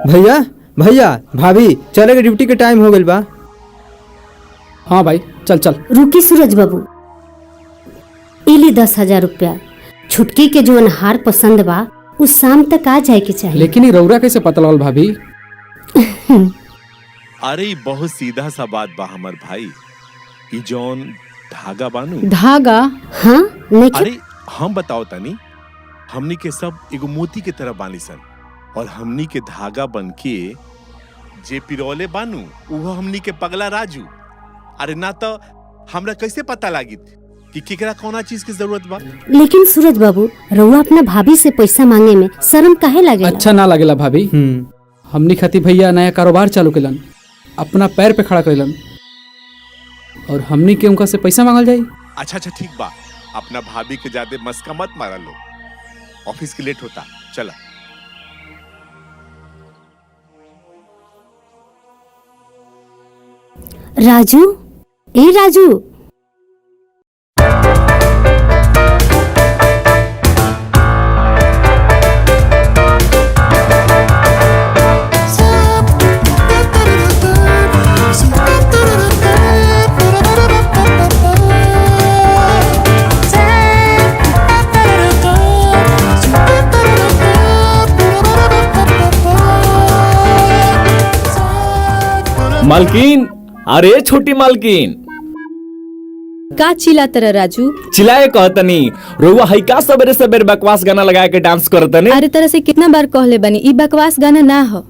भैया भैया भाभी चले के ड्यूटी के टाइम हो गइल बा। हाँ भाई चल चल। रुकी सूरज बाबू, इली 10,000 रुपया। छुटकी के जो अनहार पसंद बा उस शाम तक आ जाए के चाहिए। लेकिन ये रौरा कैसे पता लगल भाभी? अरे बहुत सीधा सा बात बा हमर भाई। ई जौन धागा बानू धागा? हाँ नहीं। अरे हम बताओ तनी, हमनी के सब एगो मोती के तरह बानी सन और हमनी के धागा बन के जे पिरोले बानू वो हमनी के पगला राजू। अरे ना तो हमरा कैसे पता लागी कि केकरा कौना चीज की जरूरत बा। लेकिन सूरज बाबू, रउआ अपना भाभी से पैसा मांगे में शर्म काहे लागेला? अच्छा ना लगेला भाभी। हमनी खाती भैया नया कारोबार चालू कैलन, अपना पैर पे खड़ा कैलन और हमनी के उनका से पैसा मांगल जाई। अच्छा ठीक बा, अपना भाभी के ज्यादा मस्का मत मारा लो, ऑफिस के लेट होता। चला राजू, ए राजू, मालकिन, अरे छोटी मालकिन का चिल्ला तरह राजू? चिल्लाए कहतनी रउआ हई का सबेरे सबेरे बकवास गाना लगा के डांस करतनी। अरे तरह से कितना बार कहले बनी ई बकवास गाना ना हो।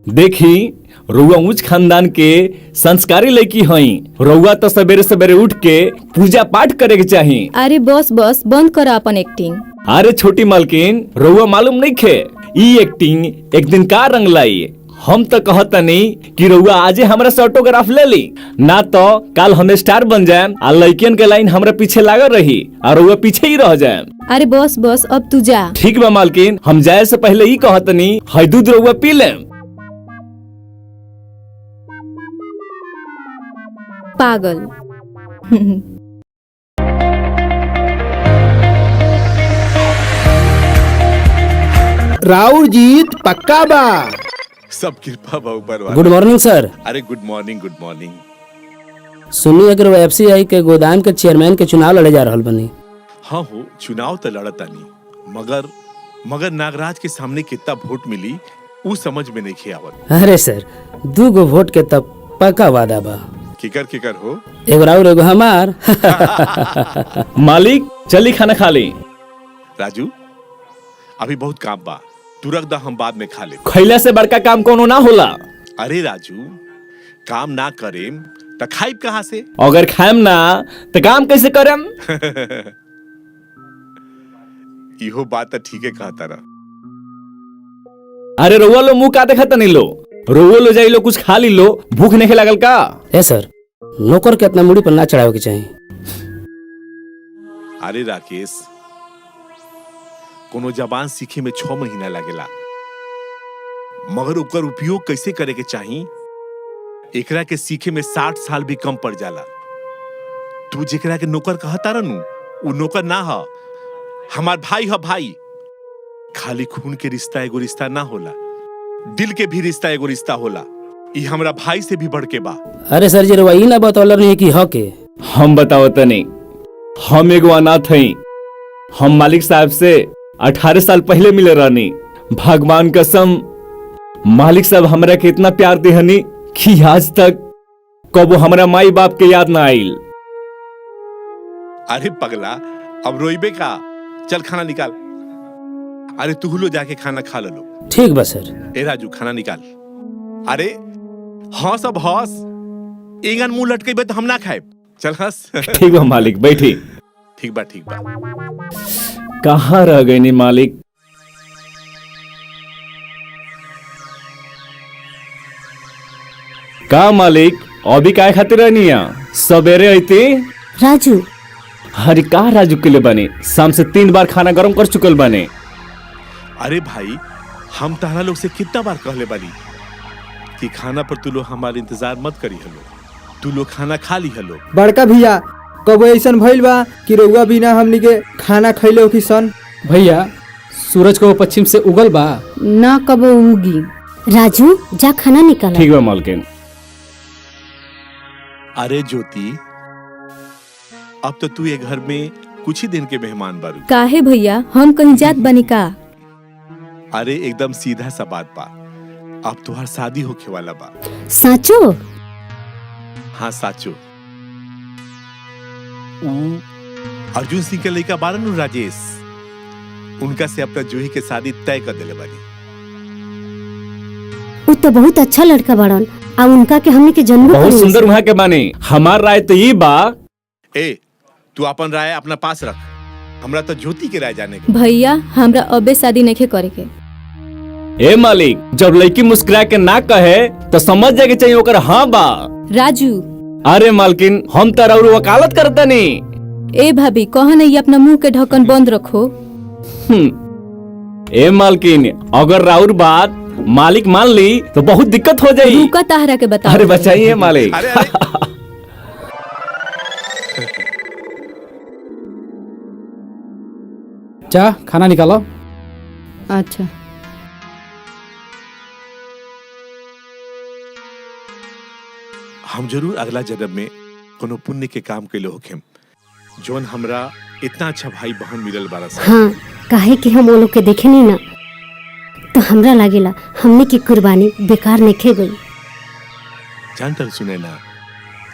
देखी रउआ ऊंच खानदान के संस्कारी लड़की हई, रउआ तो सबेरे सबेरे उठ के पूजा पाठ करे के चाहिए। अरे बस बस बंद करो अपन एक्टिंग। अरे छोटी मालकिन रउआ मालूम नहीं खे ई एक्टिंग एक दिन का रंग लाई। हम तो कहतनी कि रउआ आजे हमरा से ऑटोग्राफ ले ली, ना तो कल हम स्टार बन जाए आ लड़कियन के लाइन हमरा पीछे लागल रही और रउआ पीछे ही रह जाए। अरे बस बस अब तू जा। ठीक बा मालकिन, हम जाए से पहले ही कहतनी हई दूध रउआ पी ले। पागल। राउर जीत पक्का बा। सब कृपा बा ऊपर वाला। गुड मॉर्निंग सर। अरे गुड मॉर्निंग गुड मॉर्निंग। सुनिए अगर वो एफसीआई के गोदाम के चेयरमैन के चुनाव लड़े जा रहल बनी। हाँ हो, चुनाव तो लड़ता नहीं, मगर नागराज के सामने कितना वोट मिली वो समझ में नहीं आवत। अरे सर 2 गो वोट के तब पक्का वादा बा। केकर हो? एगो राउर एगो हमार। मालिक चली खाना खा ली। राजू अभी बहुत काम बा, तू रख दा, हम बाद में खा ले। खैला से बड़का काम कोनो ना होला। अरे राजू काम ना करेम तो खाइब कहाँ से? अगर खाएम ना तो काम कैसे करेम? इहो बात तो ठीक है कहता रहा। अरे रोवा लो मुंह का देखत नहीं लो, रोवो लो जाई लो, कुछ खा ली लो, भूख नहीं लागल का? ए सर नौकर के अपना मुड़ी पर ना चढ़ावे के चाहिए। अरे राकेश, कोनो जबान सीखे में 6 महीना लगेला, मगर ओकर उपयोग कैसे करे के चाहिए एकरा के सीखे में 60 साल भी कम पड़ जाला। तू जेकरा के नौकर कहता रहनु वो नौकर ना ह, हमार भाई ह भाई। खाली खून के रिश्ता एगो रिश्ता ना होला, दिल के भी रिश्ता एगो रिश्ता होला। ई हमरा भाई से भी बढ़ के बा। अरे सर जी रवा ई ना बतौलर नहीं कि ह के। हम बताओ तनी, हम एगो अनाथ हई। हम मालिक साहब से 18 साल पहले मिले रहनी। भगवान कसम मालिक साहब हमरा के इतना प्यार देहनी कि आज तक कबो हमरा माई बाप के याद ना आइल। अरे पगला अब रोइबे का, चल खाना निकाल। अरे तू लो जाके खाना खा लो। ठीक बा सर। ए राजू खाना निकाल। अरे हंस अब हंस, एगन मुंह लटकेबे तो हम ना खाए। चल हंस। ठीक बा मालिक, बैठी। ठीक बा ठीक बा। कहाँ रह गई नी मालिक? का मालिक अभी काय खातिर रहनी सवेरे आईती? राजू हरी का राजू के लिए बने, शाम से 3 बार खाना गरम कर चुकल बने। अरे भाई हम तहरा लोग से कितना बार कहले बानी कि खाना पर तू लोग हमारे इंतजार मत करी हलो, तू लोग खाना खा ली हलो। बड़का भैया कबो ऐसन भइल बा कि रउआ बिना हमनी के खाना खैले हो कि सन? भैया सूरज को पश्चिम से उगल बा ना कबो उगी। राजू जा खाना निकाला। ठीक बा मालकिन। अरे ज्योति, अब तो तू ये घर में कुछ ही दिन के मेहमान बारू। काहे भैया, हम कहीं जात बनी का? अरे एकदम सीधा सा बात बा, अब तुम्हार शादी होके वाला बा। साचो? हाँ साचो। अर्जुन सिंह के लड़का बारन राजेश, उनका से अपना जूही के शादी तय कर दिले बानी। वो तो बहुत अच्छा लड़का बड़न, और उनका के हमने के जन्म बहुत सुंदर वहाँ के बानी। हमार राय तो ये बा। ए तू अपन राय अपना पास रख, हमरा तो ज्योति के राय जाने के। भैया हमरा अबे शादी नहीं करे के। ए मालिक, जब लड़की मुस्कुरा के ना कहे तो समझ जाके चाहिए ओकर हाँ बा। राजू। अरे मालकिन, हम तो और वकालत करता नहीं। ए भाभी, कह नहीं अपना मुंह के ढक्कन बंद रखो। ए मालकिन, अगर राउर बात मालिक मान ली तो बहुत दिक्कत हो जाएगी। रुका ताहरा के बताओ। अरे बचाइए मालिक। अरे अरे जा खाना निकालो। अच्छा। हम जरूर अगला जन्म में कोनो पुण्य के काम के होखेम, जोन हमरा इतना अच्छा भाई बहन मिलल बारा सा। हाँ, काहे कि हम वो लोग के देखे नहीं ना, तो हमरा लागेला हमने की कुर्बानी बेकार नहीं गई। जानतर सुने ना,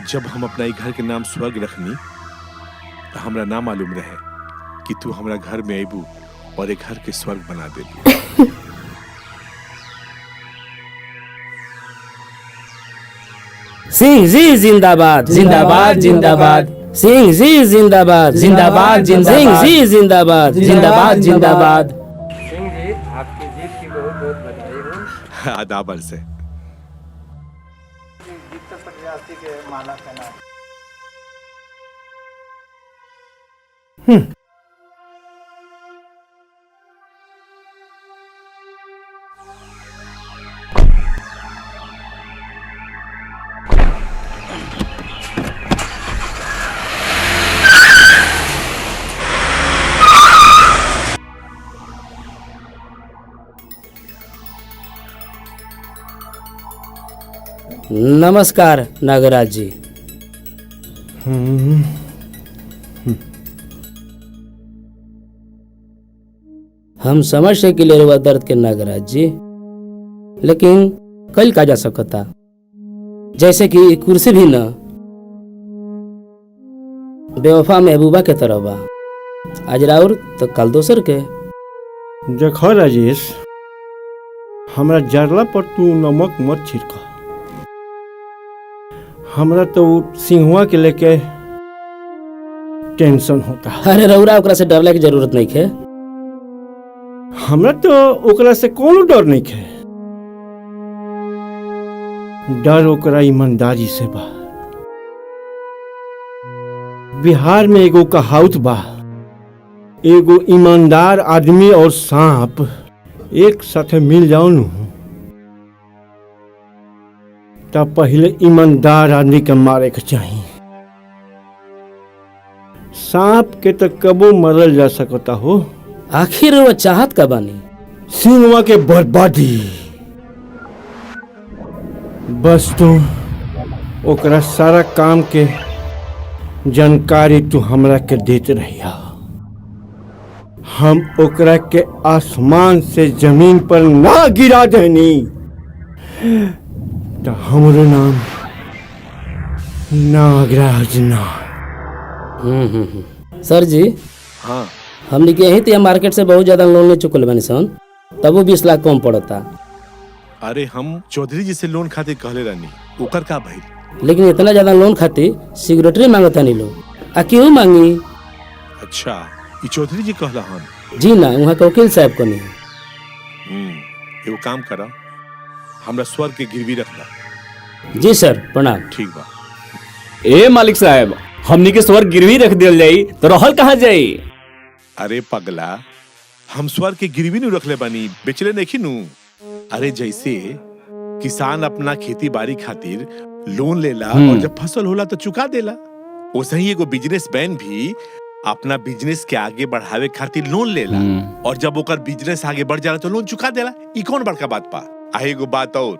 जब हम अपना घर के नाम स्वर्ग रखनी तो हमरा ना मालूम रहे कि तू हमरा घर में आईबू और एक घर के स्वर्ग बना देबू। सिंह जी जिंदाबाद जिंदाबाद जिंदाबाद। सिंह जी जिंदाबाद जिंदाबाद जिंदाबाद। सिंह जी जिंदाबाद जिंदाबाद जिंदाबाद। सिंह जी, आपकी जीत की बहुत बहुत बधाई हो। आदाब से जीत प्रयासी के माला का नाम। नमस्कार नागराज जी। हम समझ से कि ले दर्द के नागराज जी, लेकिन कल का जा सकता, जैसे कि कुर्सी भी न बेवफा महबूबा के तरह बा, आज राउर तो कल दोसर के। देखो राजेश, हमरा जरला पर तू नमक मत छिड़का। हमरा तो सिंहुआ के लेके टेंशन होता। अरे रउरा ओकरा से डरले की जरूरत नहीं है। हमरा तो ओकरा से कोनो डर नहीं है। डर ओकरा ईमानदारी से बा। बिहार में एगो कहावत बा, एगो ईमानदार आदमी और सांप एक साथे मिल जाओ नु तब पहले ईमानदार आदमी के मारे के चाहिए। सांप के तो कबो मरल जा सकता हो। आखिर वो चाहत का बानी? सिंहवा के बर्बादी। बस तू ओकरा सारा काम के जानकारी तू हमरा के देते रहिया। हम ओकरा के आसमान से जमीन पर ना गिरा देनी तो हमरो नाम नागराज ना। सर जी, हाँ हमने के यही तो मार्केट से बहुत ज्यादा लोन ले चुकल बानी सन, तब वो 20 लाख कम पड़ता। अरे हम चौधरी जी से लोन खातिर कहले रहनी, ओकर का भाई? लेकिन इतना ज्यादा लोन खातिर सिक्योरिटी मांगता नहीं लोग। आ क्यों मांगी? अच्छा, ये चौधरी जी कहला हन? जी ना, वहाँ के वकील साहब को नहीं। एगो काम करा, हमरा स्वर्ग के गिरवी रखला। जी सर, प्रणाम। ठीक बा। ए मालिक साहब, हमनी के स्वर्ग गिरवी रख दिया जाई तो रहल कहाँ जाई? अरे पगला, हम स्वर्ग के गिरवी नु रखले बानी, बेचले नहीं नु। अरे जैसे किसान अपना खेती बाड़ी खातिर लोन लेला और जब फसल होला तो चुका देला, वैसे ही एगो बिजनेसमैन भी अपना बिजनेस के आगे बढ़ावे खातिर लोन लेला और जब ओकर बिजनेस आगे बढ़ जाला तो लोन चुका देला। ई कौन बड़का बात बा? एगो बात और,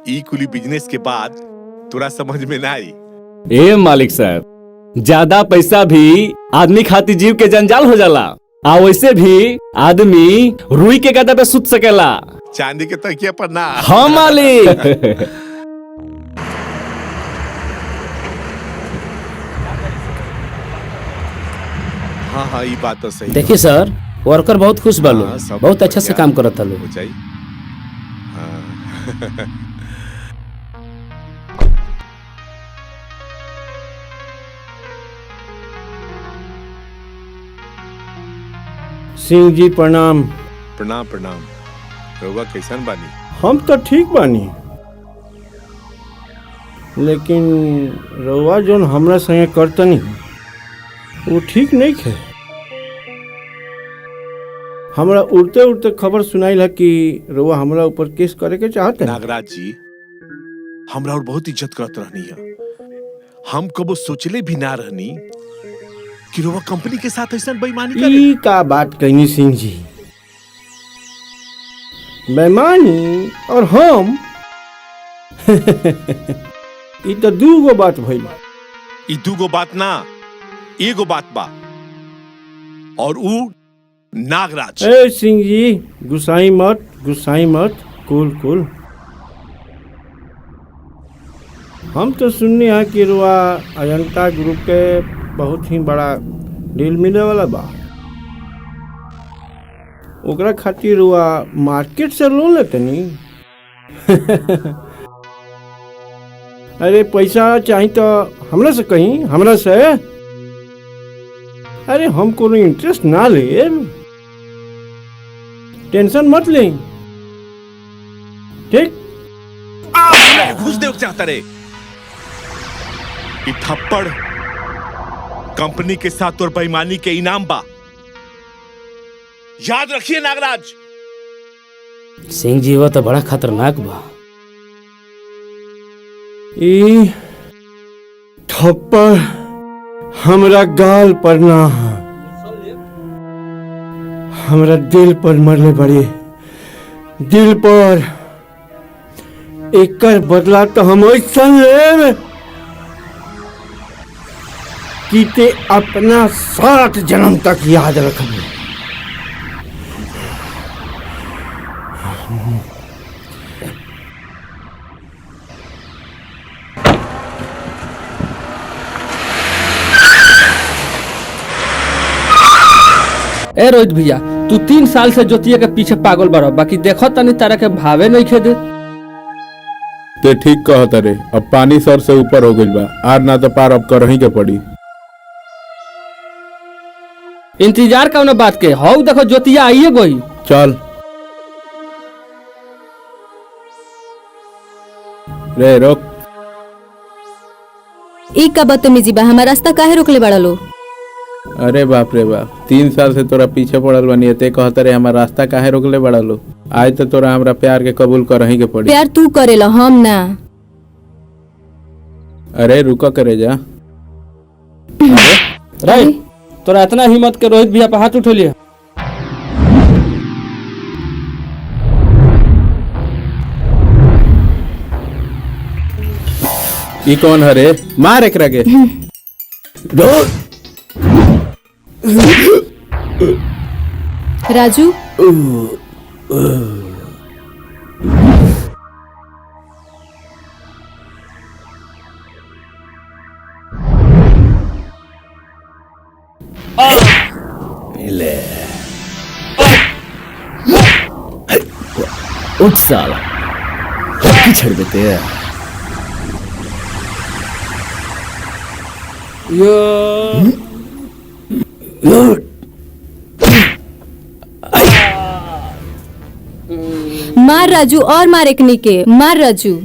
ई कुली बिजनेस के बाद तोरा समझ में ना आई। ए मालिक साहब, ज्यादा पैसा भी आदमी खातिर जीव के जंजाल हो जाला, आ वैसे भी आदमी रुई के गदा पे सुत सकेला, चांदी के तकिया पर ना। हाँ मालिक। हाँ हाँ, ये बात तो सही। देखिए सर, वर्कर बहुत खुश बा लोग, हाँ, सब बहुत अच्छा से बढ़िया काम करता लोग। हो जाई। हाँ। सिंह जी प्रणाम। प्रणाम प्रणाम। रउआ कैसन बानी? हम तो ठीक बानी, लेकिन रउआ जोन हमरा संगे करतनी वो ठीक नहीं है। हमरा उड़ते उड़ते खबर सुनाई है कि रउआ हमरा ऊपर केस करे के चाहते हैं। नागराज जी, हमरा और बहुत इज्जत करत रहनी है। हम कबो सोचले भी ना रहनी कि रउआ कंपनी के साथ ऐसा बेईमानी करे। ई का बात कहनी सिंह जी, बेईमानी और हम ई तो दूगो बात भइल। ई दूगो बात ना, एगो बात बा, और ऊ नागराज। ए सिंह जी, गुस्साई मत, कूल कूल। हम तो सुनने हैं कि रुआ अजंता ग्रुप के बहुत ही बड़ा डील मिले वाला बा, ओकरा खातिर रुआ मार्केट से लोन लेते नी। अरे पैसा चाहिए तो हमरा से कहीं, हमरा से। अरे हम कोनो इंटरेस्ट ना ले, टेंशन मत ले, ठीक? घुस दे चाहता रे। ई थप्पड़ कंपनी के साथ और बेईमानी के इनाम बा, याद रखिए नागराज। सिंह जी वो तो बड़ा खतरनाक बा। ई थप्पड़ हमरा गाल पर ना, हमरा दिल पर मरले बड़े, दिल पर। एकर बदला तो हम ऐसा लेब कि ते अपना 60 जन्म तक याद रखबे। ए रोहित भैया, तू 3 साल से ज्योतिया के पीछे पागल बड़ा, बाकी देखो तनी तारा के भावे नहीं खेदे। ते ठीक कहत रे, अब पानी सर से ऊपर हो गइल बा, आर ना तो पार अब करही के पड़ी। इंतजार कौन बात के, हौ देखो ज्योतिया आइए गई। चल रे रोक। ई का बदतमीजी बा, हमारा रास्ता काहे रोकले बड़ा लो? अरे बाप रे बाप, 3 साल से तोरा पीछे पड़ल बनी, ते कहत रे हमारा रास्ता काहे रोकले बड़ा लो। आज तो तोरा हमरा प्यार के कबूल करही के पड़ी। प्यार तू करेला, हम ना। अरे रुका करे जा। रे तोरा इतना हिम्मत के रोहित भैया पे हाथ उठेलिए। ई कौन हरे? मार एकरा के। राजू, उठ साला, हल्की छड़ देते हैं। मार राजू, और मार एकनी के, मार राजू।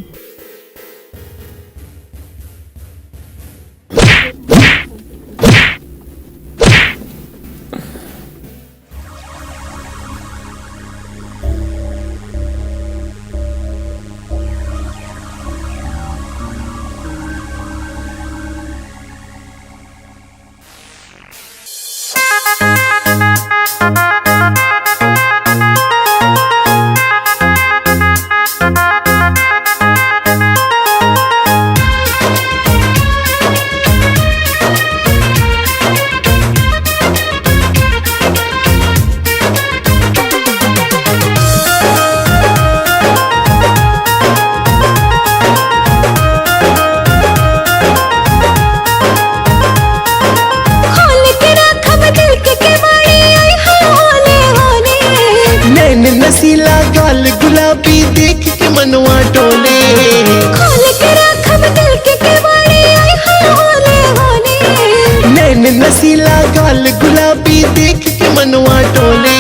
रसीला गाल गुलाबी देख के मनवा डोले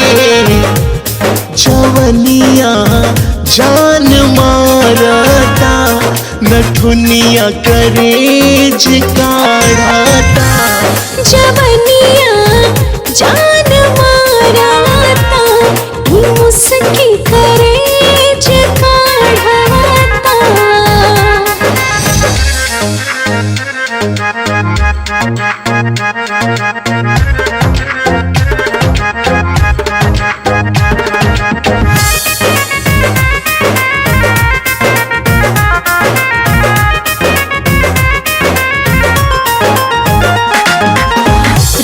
जवनिया जान मारता नठुनिया करेज काढ़ाता जवनिया जान मारता मुस्की करेज काढ़ाता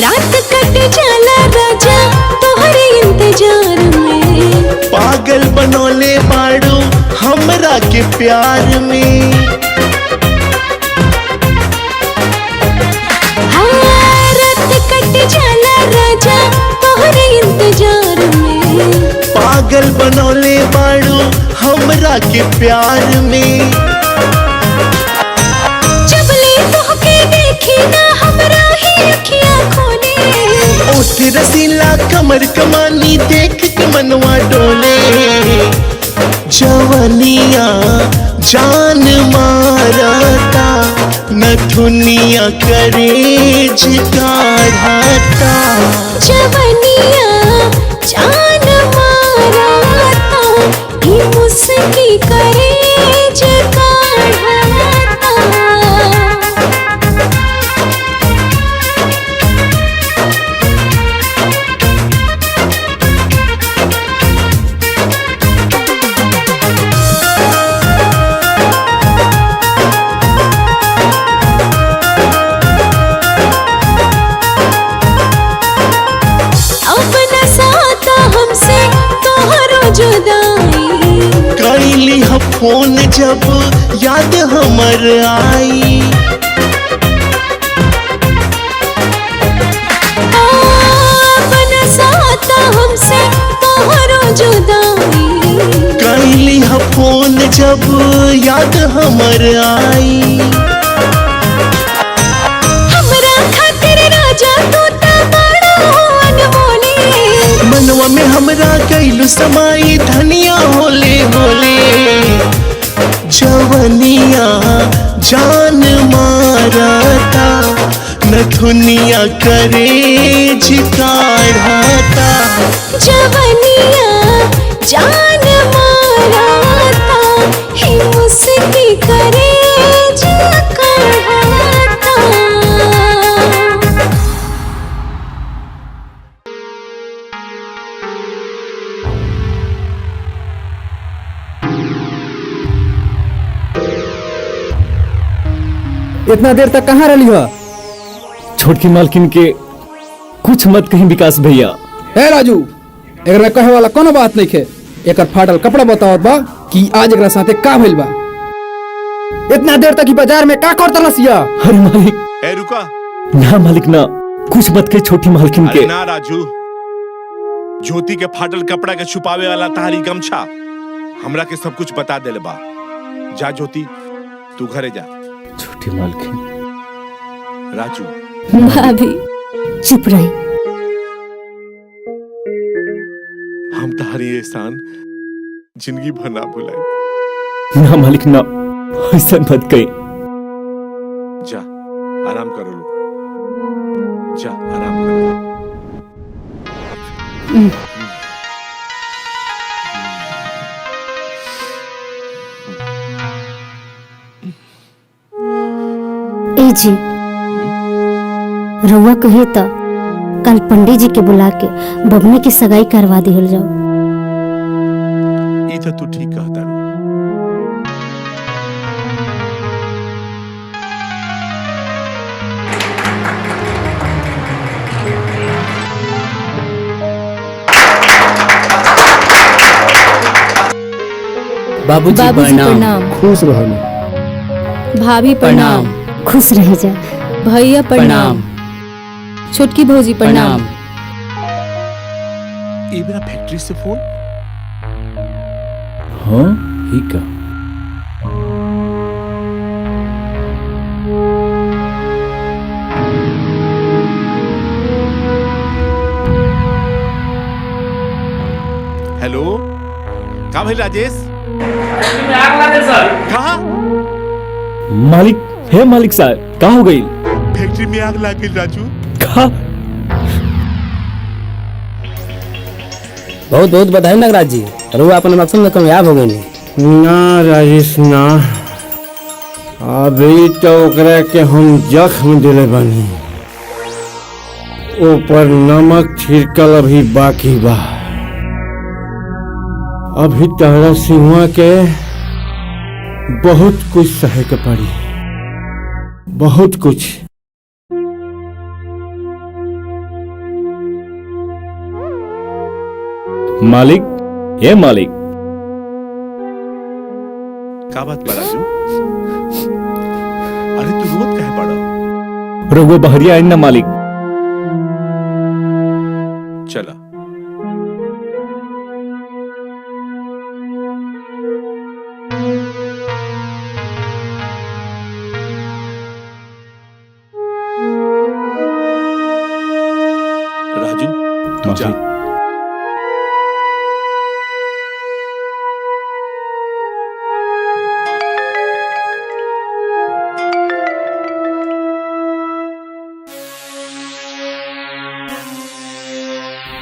रात कट जाला राजा तोहरे इंतजार में पागल बनोले बाड़ू हमरा के प्यार में रात कट जाला राजा तोहरे इंतजार में पागल बनोले बाड़ू हमरा के प्यार में जबले तोहके देखी ना हमरा ही अखियां खोले ओठ रसीला कमर कमानी देख के मनवा डोले जवनिया जान मारता नठुनिया करेज काढ़ाता जवनिया जान मारता ये मुस्की करेज काढ़ाता अपना साता हमसे तोहरो जुदाई कैली ह फोन जब याद हमर आई अपना साता हमसे तोहरो जुदाई कैली ह फोन जब याद हमर आई हमरा खातिर राजा तू ता बड़ा अनमोले मनवा में हमरा कैलू समाई धनिया होले होले जवनिया जान मारता नठुनिया करेज काढ़ाता जवनिया जान मारता ही मुस्की करेज काढ़ाता इतना देर तक कहाँ रही हो? छोटकी मालकिन के कुछ मत कहीं विकास भैया। हे राजू, एकर में कहे वाला कोनो बात नहीं खे। एकर फाटल कपड़ा बतावत बा कि आज एकरा साथे का भइल बा। इतना देर तक ही बाजार में का करता रसिया? अरे मालिक, ए रुका ना मालिक ना, कुछ मत कही छोटी मालकिन अरे के। ना राजू, ज्योति के फाटल कपड़ा के छुपावे वाला तारी गमछा हमरा के सब कुछ बता देले बा। जा ज्योति, तू घरे जा। छोटी मालकिन। राजू, भाभी चुप रही। हम तारी एहसान जिंदगी भर ना भुलाए। ना मालिक ना, ऐसा मत कही। जा आराम करो लो, जा आराम करो। ए जी, रउआ कहे तो कल पंडित जी के बुला के बबनी की सगाई करवा दिहल जाओ। ये तो तू ठीक कहता रू। बाबूजी प्रणाम। खुश रहो। भाभी प्रणाम। खुश रह जा। भैया प्रणाम। छोटकी भौजी प्रणाम। ये मेरा फैक्ट्री से फोन। हाँ ही का। भाई राजेश? आग लगे सर। कहाँ? मालिक है मालिक साहब, कहाँ हो गई? फैक्ट्री में आग लग गई राजू। कहाँ? बहुत बहुत बधाई नागराज जी, रुआ अपने मकसद में कामयाब हो गई। ना राजेश ना, अभी तो ओकरा के हम जख्म दिले बानी, ऊपर नमक छिड़कल अभी बाकी बा। अभी तहरा सिंहुआ के बहुत कुछ सहे के पड़ी, बहुत कुछ। मालिक ये मालिक, क्या बात बा राजू? अरे तू रोत काहे पड़ा? रघुआ बहरिया आइन ना मालिक। चला राजू तू जा।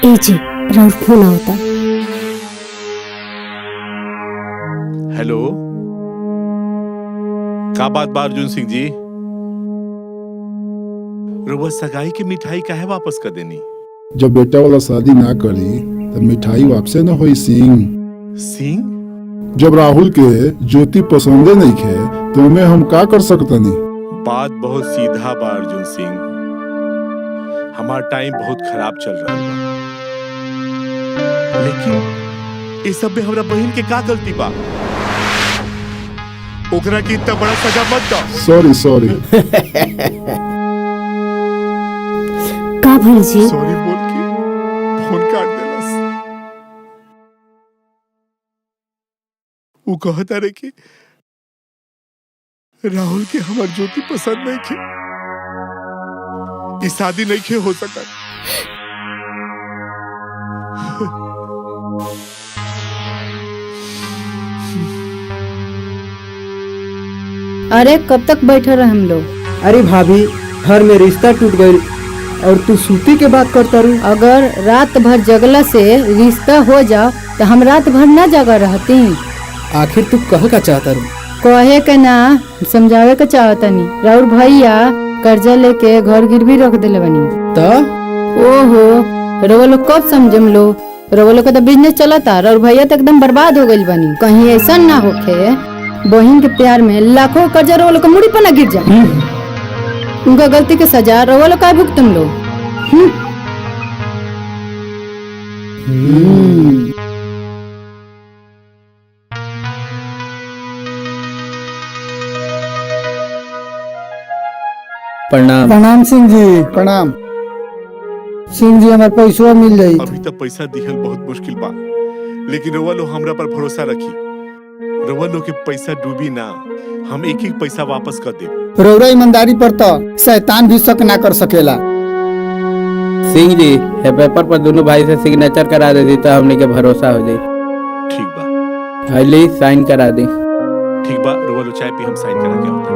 ए जी राउर फोन आवता। हेलो, का बात बा अर्जुन सिंह जी? रुआ सगाई की मिठाई काहे वापस कर देनी? जब बेटा वाला शादी ना करी तो मिठाई वापस न होई सिंह। सिंह? जब राहुल के ज्योति पसंदे नहीं खे तो मैं हम का कर सकतनी? बात बहुत सीधा बा अर्जुन सिंह, हमार टाइम बहुत खराब चल रहा बा, लेकिन इस सब में हमरा बहन के का गलती बा? ओकरा की इतना बड़ा सजा मत दो। Sorry sorry. का भइल जी? सॉरी बोल के फोन काट देलस। वो कहता रहे कि राहुल के हमार ज्योति पसंद नहीं थे, ये शादी नहीं खे हो सकता। अरे कब तक बैठे रहे हम लोग? अरे भाभी, घर में रिश्ता टूट गई और तू सूती के बात करता रू। अगर रात भर जगला से रिश्ता हो जाओ तो हम रात भर न जगा रहती। आखिर तू कह का चाहता रू? कहे के ना, समझावे के चाहता नहीं। राउर भैया कर्जा लेके घर गिरवी रख दिले बनी। तो ओहो, रउआ लोग कब समझम लो? रउआ लोग का तो बिजनेस चलता, और भैया तो एकदम बर्बाद हो गई बनी। कहीं ऐसा ना होखे बहन के प्यार में लाखों कर्जा रउआ लोग के मुड़ी पर ना गिर जाए। उनका गलती के सजा रउआ लोग का भुगतम लो। प्रणाम। प्रणाम सिंह जी, प्रणाम। सिंह जी हमारे पैसा मिल जाई। अभी तक पैसा दिहल बहुत मुश्किल बा, लेकिन रउआ लोग हमरा पर भरोसा रखी। रउआ लोग के पैसा डूबी ना, हम एक एक पैसा वापस कर दे। रउरा ईमानदारी पर तो शैतान भी शक ना कर सकेला। सिंह जी ये पेपर पर दोनों भाई से सिग्नेचर करा दे दी तो हमने के भरोसा हो जाए। ठीक बा। हाईली साइन करा दी। ठीक बा, रउआ लोग चाय पी, हम साइन करा के होता।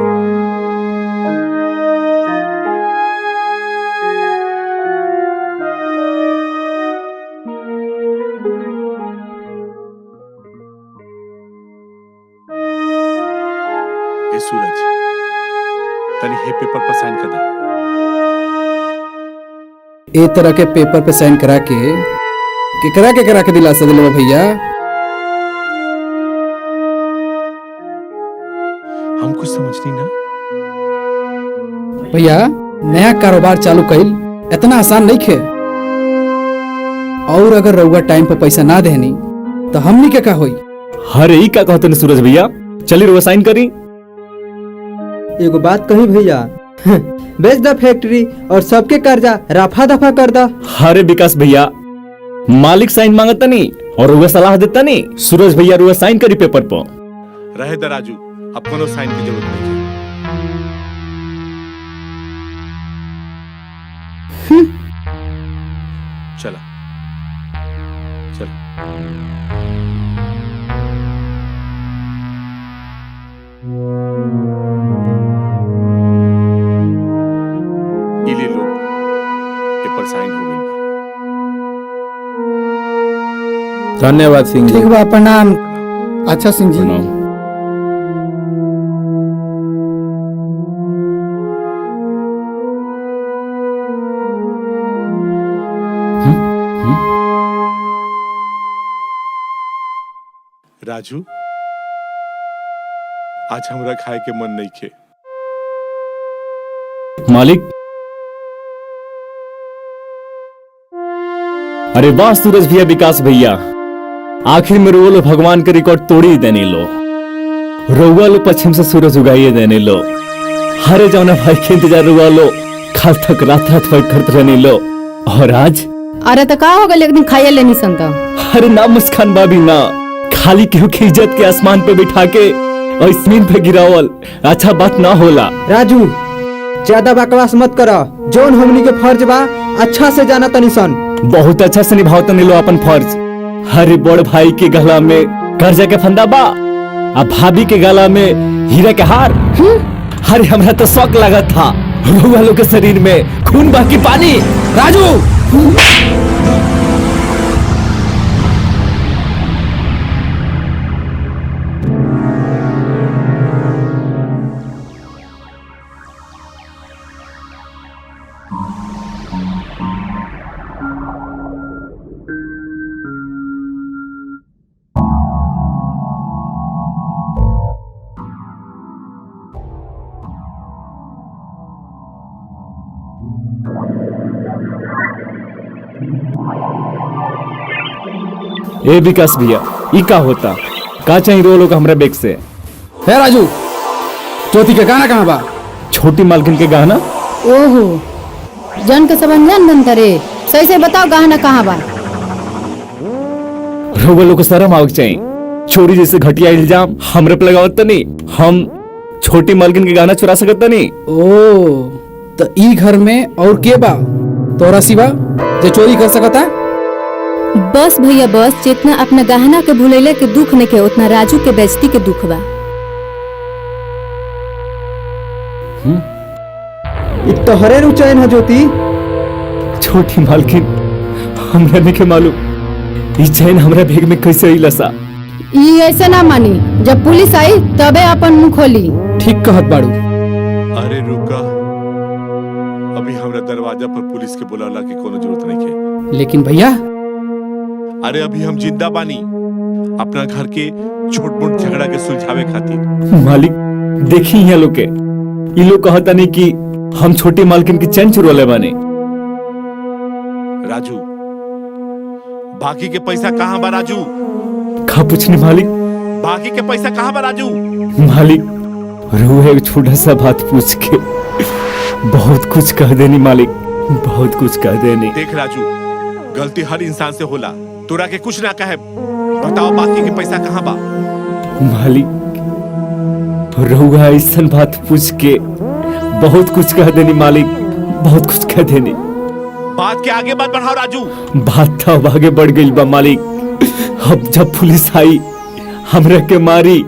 सूरज, तनी हे पेपर पर साइन कर दे। ए तरह के पेपर पे साइन करा के दिलासा दिलवा भैया। हम कुछ समझनी ना भैया, नया कारोबार चालू कइल इतना आसान नहीं खे, और अगर रउआ टाइम पे पैसा ना देनी तो हमनी के का होई? अरे ई का कहते न सूरज भैया, चली रुआ साइन करी। एगो बात कही भैया, बेच द फैक्ट्री और सबके कर्जा रफा दफा कर द। अरे विकास भैया, मालिक साइन मांगता नहीं और रुआ सलाह देता नहीं। सूरज भैया रुआ साइन करी पेपर पर। रहे दराजू, अब कोनो साइन की जरूरत नहीं है। चला चल। साइन हो गई। धन्यवाद सिंह जी। ठीक बा, प्रणाम। अच्छा सिंह जी। राजू, आज हमरा खाए के मन नहीं खे। मालिक, अरे वाह सूरज भैया, विकास भैया, आखिर में रोलो भगवान के रिकॉर्ड तोड़ी देने लो। रउआ लो पश्चिम से सूरज उगाइए देने लो। हरे जौना भाई के इंतजार रुआ लो, खाल तक रात रात भर करते रहने लो। और आज अरे तो का हो गल, एक दिन खाइए लेनी संता। अरे ना मुस्कान बाबी ना, खाली केहू की इज्जत के आसमान पे बिठा के और जमीन पे गिरावल अच्छा बात ना होला। राजू, ज्यादा बकवास मत करो। जोन हमनी के फर्ज बा अच्छा से जाना तनी सन। बहुत अच्छा से निभाओ तनी लो अपन फर्ज। हरे बड़ भाई के गला में कर्जा के फंदा बा, अब भाभी के गला में हीरा के हार। अरे हमरा तो शौक लगा था, रउआ लोग के शरीर में खून बाकी पानी। राजू, ए विकास भैया, ई का होता? का चाहिए रो लोग हमरा बैग से? है राजू, ज्योति के गाना कहाँ बा? छोटी मालकिन के गाना? ओहो, जन के सब अनजान बनता रे। सही से बताओ गहना कहाँ बा? रउआ लोग को शर्म आवक चाहिए। चोरी जैसे घटिया इल्जाम हमरे पे लगावत तनी। हम छोटी मालकिन के गाना चुरा सकत तनी? ओ, तो ई घर में और के बा तोरा सिवा जे चोरी कर सकता? बस भैया बस, जितना अपना गहना के भूलैले के दुख ने के उतना राजू के बेइज्जती के दुख बा। तोहरे नु चैन है ज्योति। छोटी मालकिन, हमरा नहीं के मालूम ई चैन हमरा बैग में कैसे आइला सा। ई ऐसे ना मानी, जब पुलिस आई तबे अपन मुंह खोली। ठीक कहत बाड़ू। अरे रुका, अभी हमरा दरवाजा पर पुलिस के बुलाला की कोनो जरूरत नहीं है। लेकिन भैया, अरे अभी हम जिंदा बानी अपना घर के छोट मोट झगड़ा के सुलझावे खातिर। मालिक देखी यहाँ लोग के, ये लोग कहता नहीं कि हम छोटी मालकिन की चैन चुरा ले बानी। राजू, बाकी के पैसा कहाँ बा राजू? का पूछनी मालिक? बाकी के पैसा कहाँ बा राजू? मालिक, रूह एक छोटा सा बात पूछ के बहुत कुछ कह देनी मालिक, बहुत कुछ कह देनी। देख राजू, गलती हर इंसान से होला, तोरा के कुछ ना कहे। बताओ बाकी के पैसा कहाँ बा? मालिक, रहुआ ऐसा बात पूछ के बहुत कुछ कह देनी मालिक, बहुत कुछ कह देनी। बात के आगे बात बढ़ाओ राजू। बात तो अब आगे बढ़ गई बा मालिक। अब जब पुलिस आई हमरा के मारी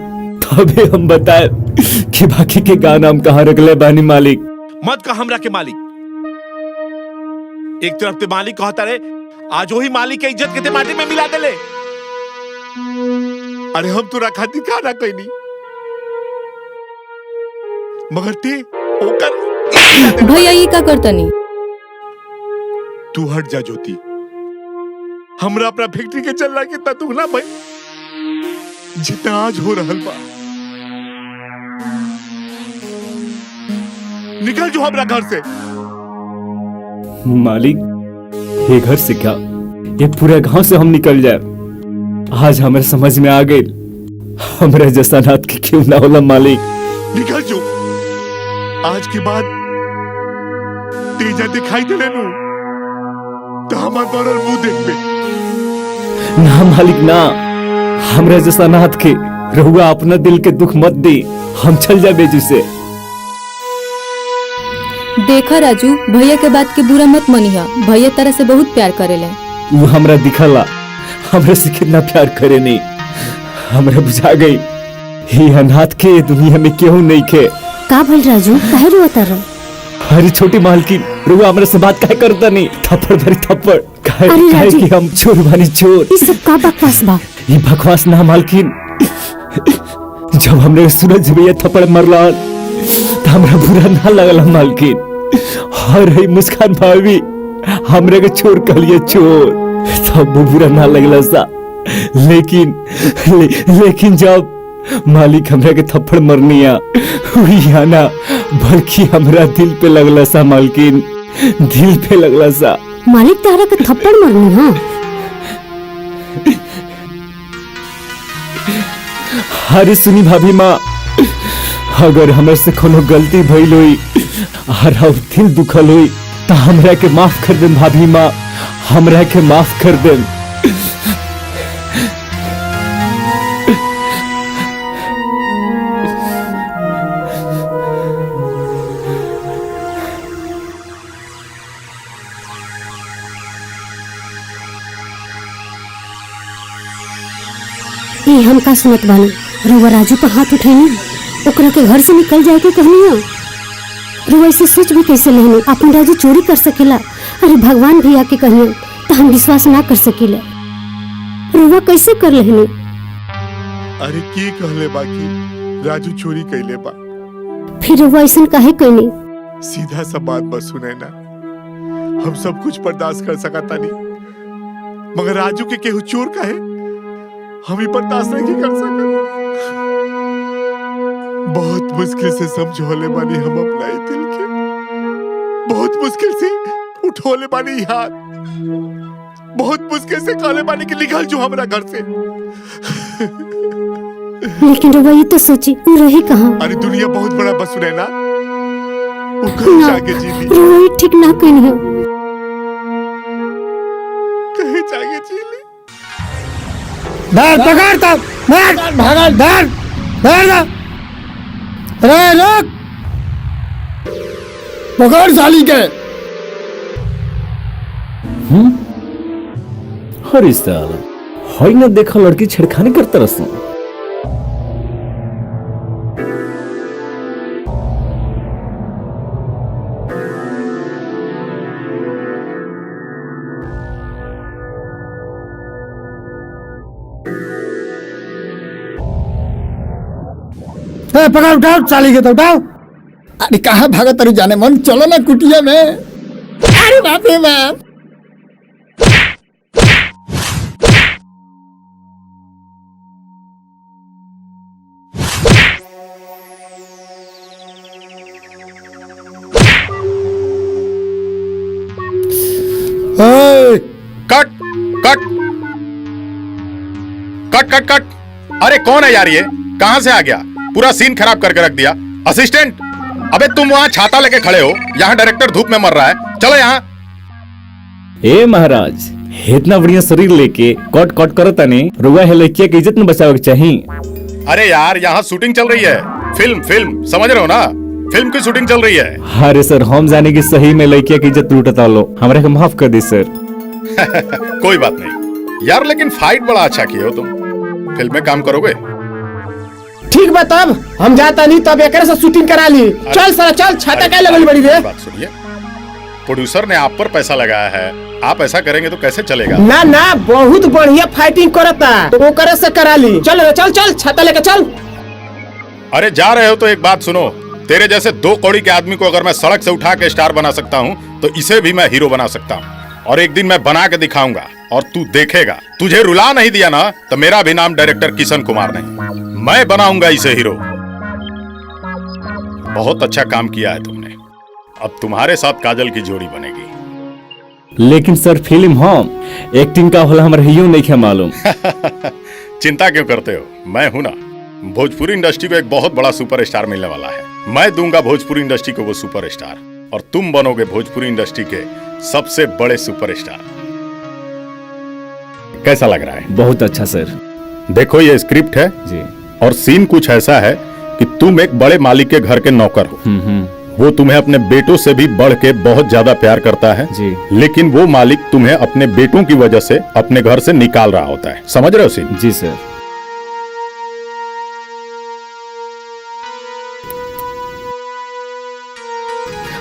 तबे हम बताए कि बाकी के गाना हम कहाँ रखले बानी मालिक। मत कह हमरा के मालिक। एक तरफ ते मालिक कहता रे, आज वही मालिक के इज्जत के ते माटी में मिला देले। अरे हम तोरा खातिर का ना कइनी, मगर ते ओकर भैया ये का करतनी? तू हट जा ज्योति, हमरा अपना फैक्ट्री के चलना कितना दुख ना भाई जितना आज हो रहल बा। निकल जो हमरा घर से। मालिक, ये घर से क्या, ये पूरे गांव से हम निकल जाए। आज हमें समझ में आ गई हमारे जैसा नाथ की क्यों ना होला मालिक। निकल जो, आज के बाद तेजा दिखाई दे लेनू तो हमार बड़र मुंह देखबे। ना मालिक ना, हमारे जैसा नाथ के रहुआ अपना दिल के दुख मत दी, हम चल जाए बेजू से। देखा राजू, भैया के बात के बुरा मत मनिहा, भैया तरह से बहुत प्यार करेले। वो हमरा दिखला हमरा से कितना प्यार करे नहीं। हमरा बुझा गई ये अनाथ के दुनिया में क्यों नहीं खे। का भइल राजू, काहे रोता रहो? अरे छोटी मालकिन रुआ हमरे से बात काहे करता नहीं? थप्पड़ भरी थप्पड़ काहे अरे काहे राजू। कि हम चोर बानी चोर। ये सब का बकवास बा? ये बकवास ना मालकिन, जब हमने सूरज भैया थप्पड़ मरला तो हमरा बुरा ना लगला मालकिन। और रही मुस्कान भाभी हमरे के चोर कहलिए चोर, तब वो बुरा ना लगला सा। लेकिन जब मालिक हमरा के थप्पड़ मरनिया हुई ना, बल्कि हमरा दिल पे लगला सा मालकिन, दिल पे लगला सा। मालिक तारा के थप्पड़ मरनी हाँ? अरे सुनी भाभी माँ, अगर हमर से कोनो गलती भइल हुई और दिल दुखल हुई तो हमरा के माफ कर देम भाभी माँ, हमरा के माफ कर देम। ये हम का सुनत बानी? रुआ राजू पर हाथ उठैनी, ओकरा के घर से निकल जाए के कहनी हो। रुआ ऐसे सोच भी कैसे लेनी अपन राजू चोरी कर सकेला? अरे भगवान भी आके कहियो तो हम विश्वास ना कर सकीले। रुआ कैसे कर लेनी? अरे की कहले बाकी राजू चोरी कैले बा? फिर रुआ ऐसा काहे कहनी? सीधा सा बात बस सुने ना, हम सब कुछ बर्दाश्त कर सकता नहीं, मगर राजू के केहू चोर काहे हम ही बर्दाश्त नहीं कर सकते। बहुत मुश्किल से समझोले बानी हम अपना ही दिल के, बहुत मुश्किल से उठोले बानी हाथ, बहुत मुश्किल से काले बानी के निकल जो हमरा घर से। लेकिन रुआ ये तो सोची वो रही कहाँ? अरे दुनिया बहुत बड़ा बस सुने ना, वो ना, जाके जी ली, रुआ ये ठीक ना कहनी हो। कहे जाके जी ली। धर पकड़ तब, धर भागल, धर धर ना, रे लोग पकड़ साली के। अरे साला हई ना देखा लड़की छेड़खानी करता रसन। पकड़ उठाओ साली के, तो उठाओ। अरे कहाँ भागा तारू जाने मन, चलो ना कुटिया में। अरे बाप रे बाप। कट कट कट कट कट। अरे कौन है यार ये, कहां से आ गया? पूरा सीन खराब करके रख दिया। असिस्टेंट, अबे तुम वहां छाता लेके खड़े हो, यहाँ डायरेक्टर धूप में मर रहा है, चलो यहाँ। ए महाराज, इतना बढ़िया शरीर लेके कट कट करता नहीं, रुआ है लड़किया की इज्जत न बचावे के चाहिए। अरे यार यहाँ शूटिंग चल रही है, फिल्म फिल्म समझ रहे हो ना, फिल्म की शूटिंग चल रही है। अरे सर हम जाने की सही में लड़किया की इज्जत लूटता लो, हमारे को माफ कर दी सर। कोई बात नहीं यार, लेकिन फाइट बड़ा अच्छा किए हो तुम, फिल्म में काम करोगे? ठीक बा, तब हम जाता नहीं, तब एक से शूटिंग करा ली। चल साला चल, छाता क्या लेवल बड़ी रे। बात सुनिए, प्रोड्यूसर ने आप पर पैसा लगाया है, आप ऐसा करेंगे तो कैसे चलेगा? ना ना, बहुत बढ़िया फाइटिंग करता, तो वो करे से करा ली। चल चल चल, छाता लेके चल। अरे जा रहे हो तो एक बात सुनो, तेरे जैसे 2 कौड़ी के आदमी को अगर मैं सड़क से उठा के स्टार बना सकता हूँ तो इसे भी मैं हीरो बना सकता हूँ, और एक दिन मैं बना के दिखाऊंगा और तू देखेगा। तुझे रुला नहीं दिया ना तो मेरा भी नाम डायरेक्टर किशन कुमार नहीं, मैं बनाऊंगा इसे हीरो। बहुत अच्छा काम किया है तुमने, अब तुम्हारे साथ काजल की जोड़ी बनेगी। लेकिन सर फिल्म हम एक्टिंग का होला हमारे हियो नहीं क्या मालूम। चिंता क्यों करते हो, मैं हूं ना। भोजपुरी इंडस्ट्री को एक बहुत बड़ा सुपरस्टार मिलने वाला है, मैं दूंगा भोजपुरी इंडस्ट्री को वो सुपरस्टार, और तुम बनोगे भोजपुरी इंडस्ट्री के सबसे बड़े सुपरस्टार। कैसा लग रहा है? बहुत अच्छा सर। देखो ये स्क्रिप्ट है जी, और सीन कुछ ऐसा है कि तुम एक बड़े मालिक के घर के नौकर हो, वो तुम्हें अपने बेटों से भी बढ़ के बहुत ज्यादा प्यार करता है जी, लेकिन वो मालिक तुम्हें अपने बेटों की वजह से अपने घर से निकाल रहा होता है, समझ रहे हो सीन? जी सर।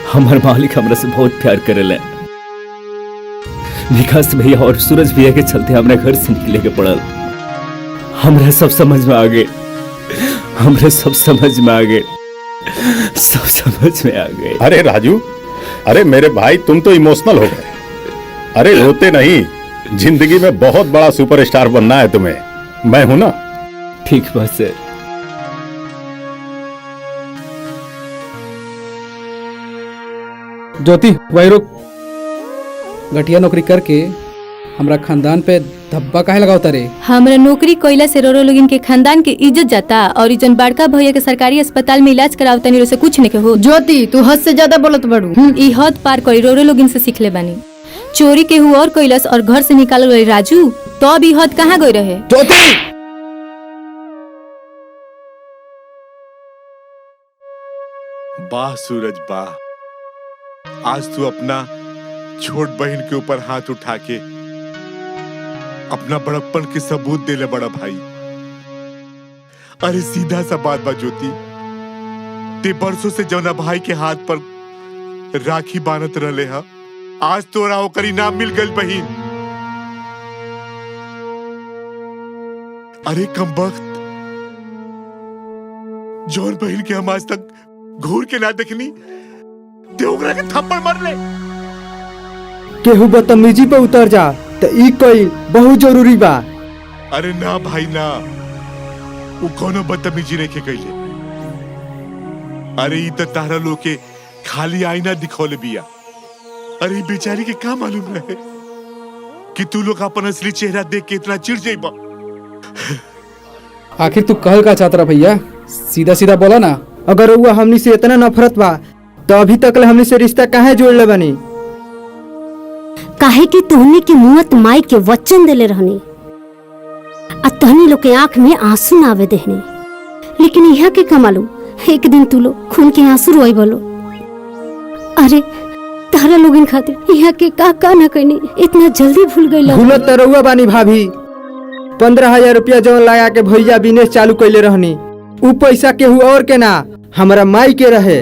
हमार मालिक हमरा से बहुत प्यार करेले। विकास भैया और सूरज भैया के चलते हमरा घर से निकले के पड़ल। हमरा सब समझ में आ गए, हमरा सब समझ में आ गए, सब समझ में आ गए। अरे राजू, अरे मेरे भाई तुम तो इमोशनल हो गए। अरे रोते नहीं, जिंदगी में बहुत बड़ा सुपरस्टार बनना है तुम्हें, मैं हूं ना। ठीक बात सर। ज्योति वही रुक। गठिया नौकरी करके हमरा खानदान पे धब्बा काहे लगावता रे? हमरा नौकरी कोइला से रोरो लोगिन के खानदान के इज्जत जाता और इजन बड़का भैया के सरकारी अस्पताल में इलाज करावता नहीं से कुछ नहीं के हो। ज्योति तू हद से ज्यादा बोलत बड़ू। ई हद पार करी रोरो लोगिन से सीखले बानी। चोरी के हुआ और कोइलस और घर से निकालल गई राजू, तो अब ई हद कहाँ गई रहे? ज्योति वाह सूरज वाह, आज तू अपना छोट बहन के ऊपर हाथ उठा के अपना बड़प्पन के सबूत दे ले बड़ा भाई। अरे सीधा सा बात बा ज्योति, ते बरसों से जौना भाई के हाथ पर राखी बांधत रहले हा, आज तोरा ओकर इनाम मिल गइल बहिन। अरे कमबख्त, जौन बहन के हम आज तक घूर के ना देखनी, ते ओकरा के थप्पड़ मार ले। केहू बदतमीजी पे उतर जा तो ई कोई बहुत जरूरी बा। अरे ना भाई ना, वो कोनो बदतमीजी नहीं के कइले। अरे ई तो तारा लोग के खाली आईना दिखौले बिया। अरे बेचारी के का मालूम रहे कि तू लोग अपन असली चेहरा देख के इतना चिढ़ जाइबा। आखिर तू कहल का चाहत रहा भैया? सीधा सीधा बोला ना। अगर वो हमनी से इतना नफरत बा तो अभी तक हमनी से रिश्ता काहे जोड़ले बनी? काहे कि तोहनी के मुँहत माई के वचन देले रहनी आ तहनी लोग के आंख में आंसू ना आवे देहनी, लेकिन यहाँ के का मालूम एक दिन तू लोग खून के आंसू रोई बोलो। अरे तारा लोगन खातिर यहाँ के का ना कहनी, इतना जल्दी भूल गई। भूलत तो रहुआ बानी भाभी। 15,000 रुपया जौन लाया के भैया बिजनेस चालू कैले रहनी, उ पैसा केहू और के ना हमारा माई के रहे।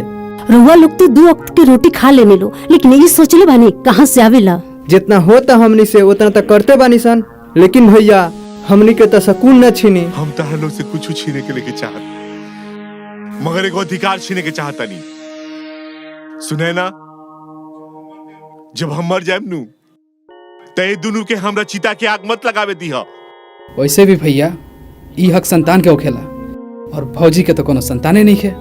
रुआ लोग तो 2 वक्त की रोटी खा लेने लो, लेकिन ये सोचले बानी कहाँ से आवेला। जितना होता हमनी से उतना तो करते बानी सन, लेकिन भैया हमनी के तो सुकून न छीनी। हम तारा लोग से कुछ छीने के लेके चाहत, मगर एक अधिकार छीने के चाहता नहीं। सुने ना, जब हम मर जाए नू ते दोनों के हमरा चिता के आग मत लगावे दी। वैसे भी भैया ई हक संतान के होखेला और भौजी के तो कोनो संताने नहीं है।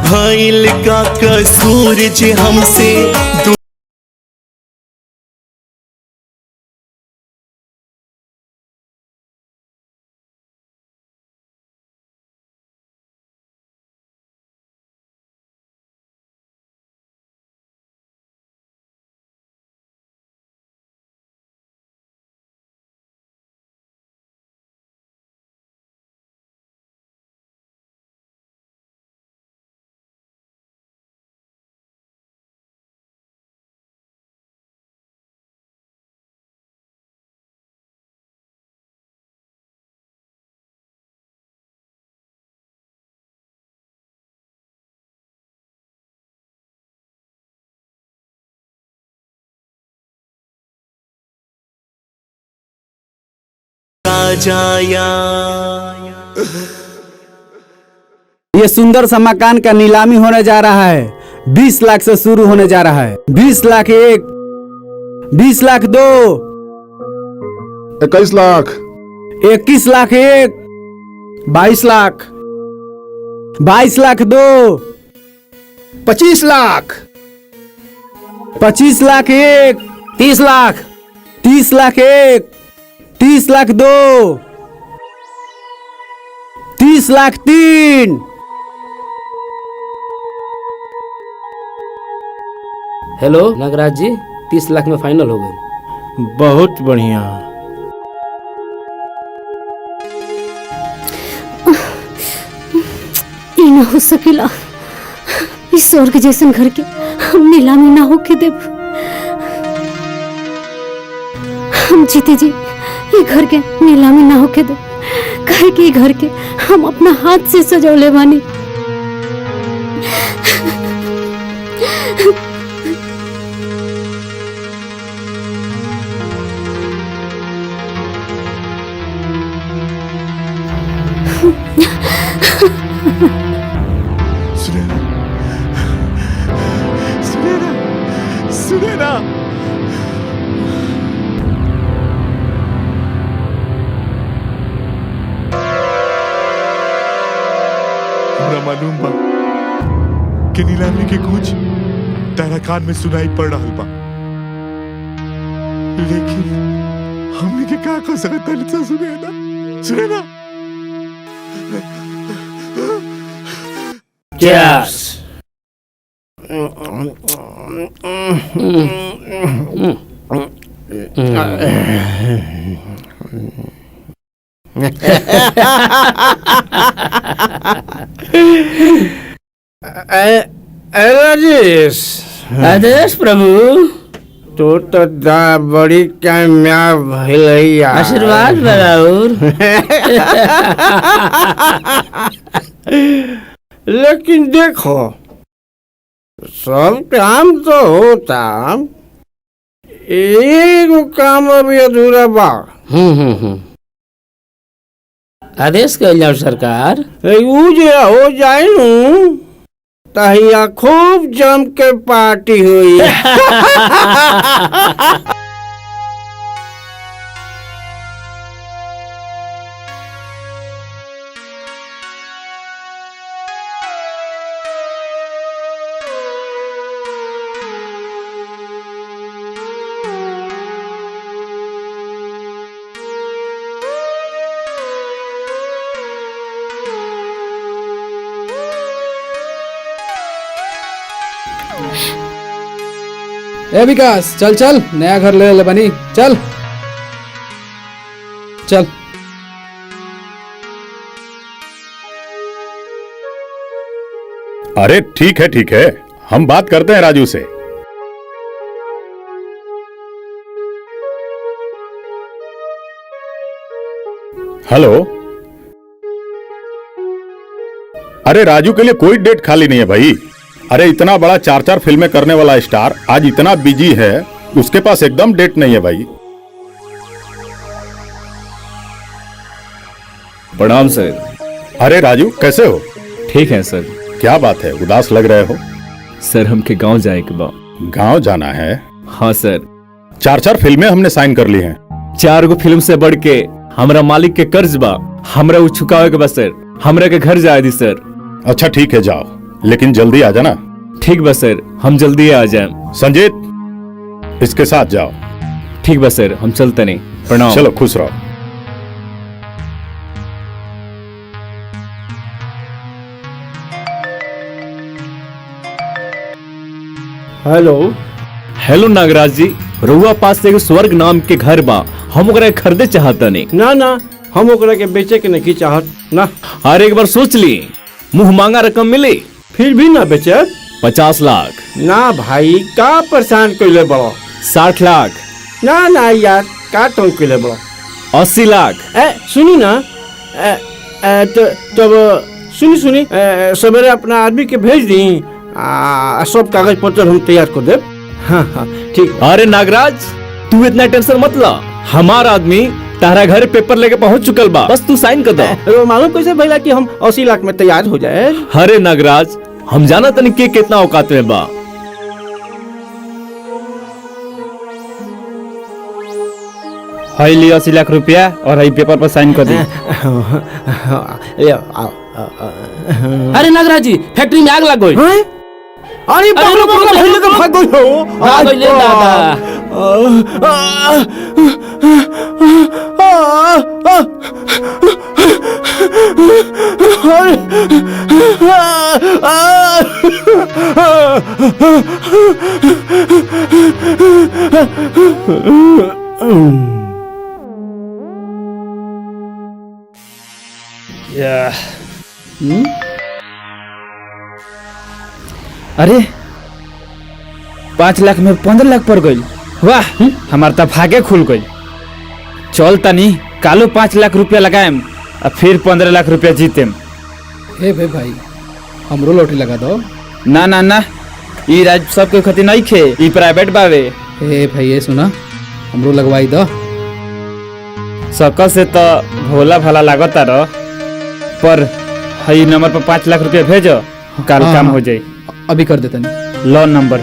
भइल का कसूर जे हमसे जाया। ये सुंदर सा मकान का नीलामी होने जा रहा है। 20 लाख से शुरू होने जा रहा है। 20 लाख 1, 20 लाख 2, 21 लाख, 21 लाख 1, 22 लाख, 22 लाख 2, 25 लाख, 25 लाख 1, 30 लाख, 30 लाख 1, 30 लाख 2, 30 लाख 3। हेलो नागराज जी, 30 लाख में फाइनल हो गए। बहुत बढ़िया। ये ना हो सकेला। इस स्वर्ग जैसन घर के हम नीलामी ना होके देव। हम जीते जी ये घर के नीलामी ना होके दे। कहे कि घर के हम अपना हाथ से सजौले बानी। सुनैना, सुनैना, सुनैना। हमरा मालूम बा कि नीलामी के कुछ तारा कान में सुनाई पड़ रहा बा, लेकिन हमने के का कर सकता है? सुनैना, सुनैना। Cheers. राजेश, आदेश प्रभु। तो बड़ी कामयाब भैया। आशीर्वाद बराबर। लेकिन देखो, सब काम तो होता, एक काम अभी अधूरा बा। आदेश कर जाओ सरकार। ऊ जे हो जाए नू तहिया खूब जम के पार्टी हुई। ए विकास, चल चल, नया घर ले ले बनी। चल चल। अरे ठीक है, हम बात करते हैं राजू से। हेलो। अरे राजू के लिए कोई डेट खाली नहीं है भाई। अरे इतना बड़ा 4 फिल्में करने वाला स्टार आज इतना बिजी है, उसके पास एकदम डेट नहीं है भाई। प्रणाम सर। अरे राजू कैसे हो? ठीक है सर। क्या बात है, उदास लग रहे हो? सर हमके गांव जाए के बा। गांव जाना है? हाँ सर। 4 फिल्में हमने साइन कर ली हैं। 4 फिल्म से बढ़ के हमरा मालिक के कर्ज बा, हमरा उ चुकावे के बा सर। हमरा के घर जाए दी सर। अच्छा ठीक है, जाओ, लेकिन जल्दी आ जाना। ठीक बा सर, हम जल्दी आ जाए। संजीत, इसके साथ जाओ। ठीक बा सर, हम चलते नहीं। प्रणाम। चलो, खुश रहो। हेलो। हेलो नागराज जी, रउआ पास एगो स्वर्ग नाम के घर बा, हम ओकरा खरीदे चाहता नहीं। ना ना, हम ओकरा के बेचे के नहीं चाहत ना। अरे एक बार सोच ली, मुंह मांगा रकम मिली फिर भी ना बेचे। 50 लाख। ना भाई, का परेशान कैले बड़ो। 60 लाख। ना ना यार, का तंग कैले बड़ो। 80 लाख। सुनी ना, तब सुनी सवेरे अपना आदमी के भेज दी, सब कागज पत्र हम तैयार कर देब। हाँ हाँ ठीक। अरे नागराज, तू इतना टेंशन मत ला, हमारा आदमी तारा घर पेपर लेके पहुंच चुकल बा, बस तू साइन कर दो। मालूम कैसे भैया कि हम 80 लाख में तैयार हो जाए। अरे नागराज, हम जाना तनी के कितना औकात में बा। हाई ली 80 लाख रुपया और हाई पेपर पर साइन कर दी। अरे नागराज जी, फैक्ट्री में आग लग गई। अरे भाग गई हो। भाग गई दादा। अरे 5 लाख में 15 लाख पड़ गई। वाह, हमार तो भागे खुल गई। चल तनी कालो 5 लाख रुपया लगाएम और फिर 15 लाख रुपया जीतेम। हे भाई, हमरो लॉटरी लगा दो। ना ना ना, ई राज सबके खातिर नहीं खे, ई प्राइवेट बावे। हे भाई, ये सुना, हमरो लगवाई दो। सकल से तो भोला भला लागता रह, पर हई नंबर पर 5 लाख रुपया भेजो, कल काम हो जाए। अभी कर देता नहीं। लो नंबर।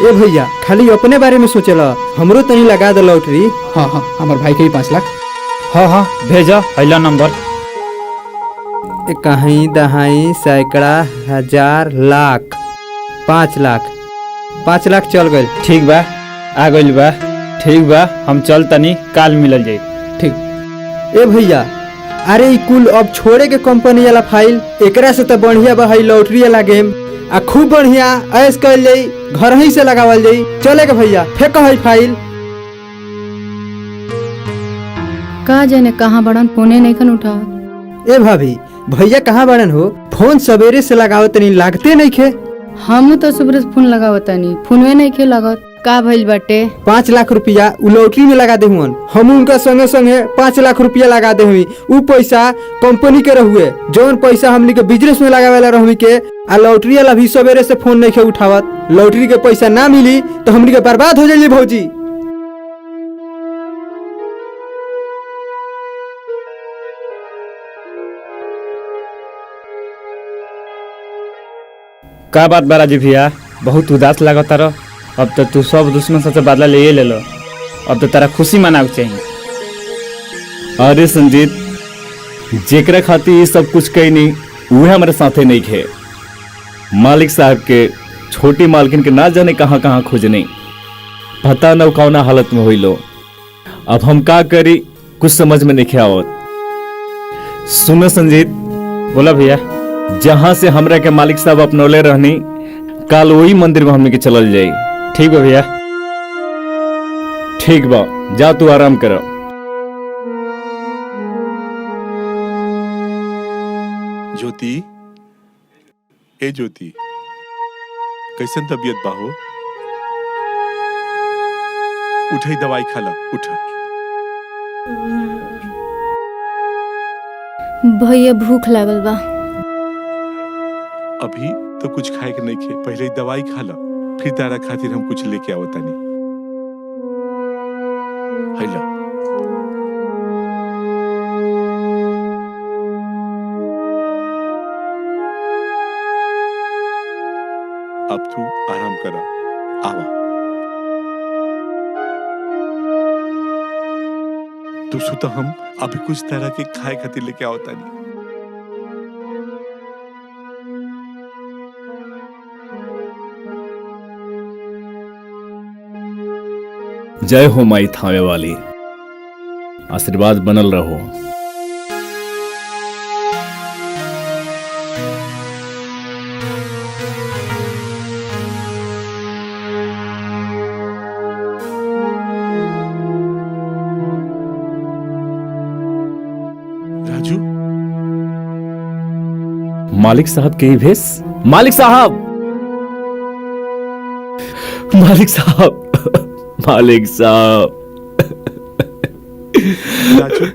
ए भैया, खाली अपने बारे में सोचेला, हमरो तनी लगा दो लॉटरी। हाँ हाँ, हमारे भाई के भी 5 लाख। हाँ हाँ, भेजो हईला नंबर। कहीं दहाई सैकड़ा हजार लाख 5 लाख 5 लाख चल गए। ठीक बा, आ गइल बा। ठीक बा, हम चल तनी, काल मिलल जाई। ठीक। ए भैया, अरे ई कुल अब छोड़े के कंपनी वाला फाइल, एकरा से तो बढ़िया बा हई लॉटरी वाला गेम, आ खूब बढ़िया ऐश कर जाई, घर ही से लगावल जाई। चले के भैया, फेंक हई फाइल। का जाने कहाँ बड़न, फोने नहीं खन उठा। ए भाभी, भैया कहाँ बड़न हो? फोन सवेरे से लगाओ तनी लागते नहीं खे। हम तो सुबह से फोन लगावता नहीं, फोनवे नहीं खे लागत। का भइल बाटे? 5 लाख रुपया उ लॉटरी में लगा दे हुन। हम उनका संगे संगे 5 लाख रुपया लगा दे हुई। उ पैसा कंपनी के रहुए, जौन पैसा हमनी के बिजनेस में लगावेला रहुई के। आ लॉटरी वाला भी सवेरे से फोन नहीं खे उठावत। लॉटरी के पैसा ना मिली तो हमनी के बर्बाद हो जाइए भौजी। का बात बा राजीव भैया, बहुत उदास लागता रह। अब तो तू सब दुश्मन से बदला ले लो, अब तो तेरा खुशी मनावे चाहिए। अरे संजीत, जेकरा खातिर ये सब कुछ कही नहीं, वह हमारे साथे नहीं खे। मालिक साहब के छोटी मालकिन के ना जाने कहाँ कहाँ खोजने, पता न कौना हालत में हुई लो। अब हम का करी, कुछ समझ में नहीं आवत। सुनो संजीत। बोला भैया। जहाँ से हमरा के मालिक साहब अपनौले रहनी, कल वही मंदिर में हमने के चलल जाई। ठीक बा भैया। ठीक बा, जा तू आराम करो। ज्योति, ए ज्योति, कैसन तबीयत बा हो? उठई दवाई खा ला, उठा। भैया भूख लागल बा। अभी तो कुछ खाए के नहीं खे, पहले दवाई खा ला, फिर तारा खातिर हम कुछ लेके आवता नहीं। हैला। अब तू आराम करा, आवा। तू सुता, हम अभी कुछ तरह के खाए खातिर लेके आवता नहीं। जय हो माई थामे वाली, आशीर्वाद बनल रहो। राजू, मालिक साहब के ही भेस। मालिक साहब, मालिक साहब, मालिक साहब। राजू,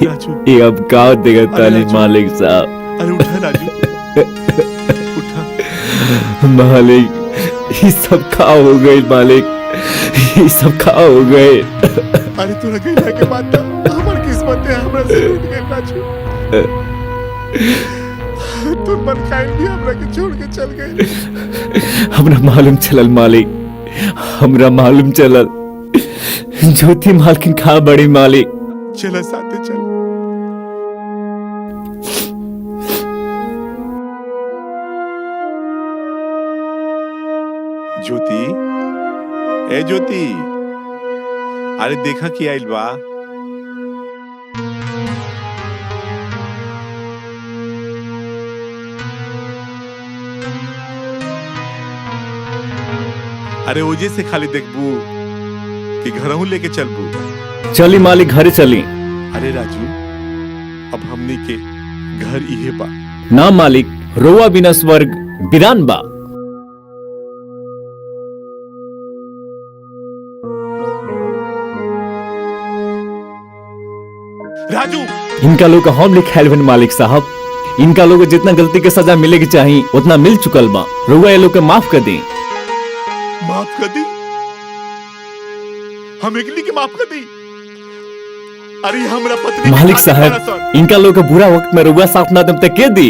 राजू, ये अब का देगा ताली मालिक साहब। अरे उठा राजू, मालिक ये सब का हो गए मालिक, ये सब का हो गए। अरे तोरा गइला के बाद तो हमर किस्मत है हमरा से टूट गइल राजू। तू मन काहे भी हमरा के छोड़ के चल गए। हमरा मालूम चलल मालिक, हमरा मालूम चलल ज्योति मालकिन कहाँ बड़ी मालिक। चला साथे चल। ज्योति, ए ज्योति, अरे देखा कि आइल बा। अरे ओजे से खाली देखबू कि घरहू लेके चलबू। चली मालिक, घरे चली। अरे राजू, अब हमनी के घर इहे बा। ना मालिक, रोआ बिना स्वर्ग बिरान बा। राजू, इनका लोग हम लिखायल बन मालिक साहब। इनका लोग जितना गलती के सजा मिलेगी चाहिए उतना मिल चुकल बा। रोआ ये लोग के माफ कर दी। माफ कर दी? हम एकली के माफ कर दी? अरे हमरा पत्नी मालिक साहब, इनका लोग के बुरा वक्त में रुआ साथ ना दम तक के दी।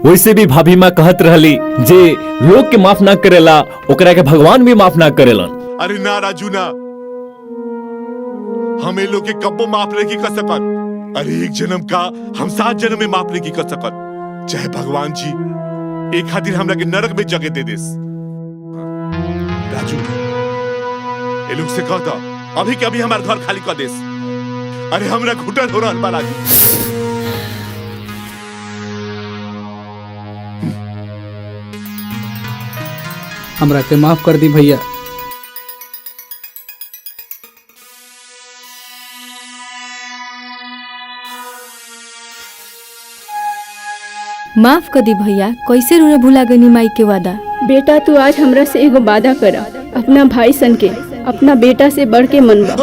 वैसे भी भाभी माँ कहत रहली जे लोग के माफ ना करेला ओकरा के भगवान भी माफ ना करेलन। अरे ना राजू ना, हम लोग के कब्बो माफ नहीं कर सकत। अरे एक जन्म का हम 7 जन्म में माफ नहीं कर सकत। चाहे भगवान जी एक खातिर हमरा के नरक में जगह दे देस। राजू, ये लोग से कहता अभी के अभी हमार घर खाली कर देस। अरे हमरा घुटन हो रहल बा राजू। हमरा के माफ कर दी भैया। माफ कर दी भैया, कैसे रोने भुला गनी माई के वादा। बेटा तू आज हमरा से एगो वादा करा, अपना भाई सन के अपना बेटा से बढ़ के मनवा।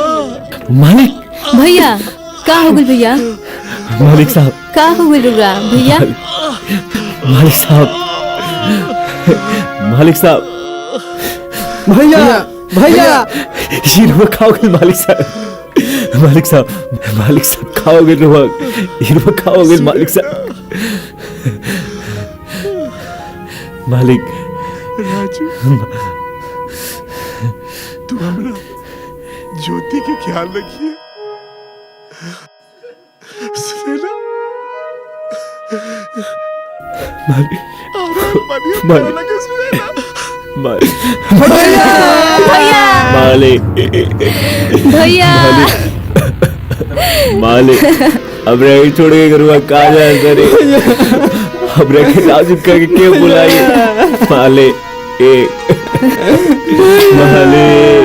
मालिक, भैया का हो गइल भैया? मालिक साहब, का हो गइल रुआ भैया? मालिक साहब, मालिक साहब, भैया, भैया, ये रुआ खाओगे मालिक साहब। मालिक साहब, मालिक साहब खाओगे रुआ, ये रुआ खाओगे मालिक साहब। मालिक राजू, तू हमरा ज्योति के ख्याल रखिए। सुनेला? मालिक, मालिक, मालिक, भैया, मालिक, भैया, मालिक, अब रही छोड़ के करूँगा कहाँ जाए करे। अब रखे राजू करके क्यों बुलाइए? मालिक, मालिक,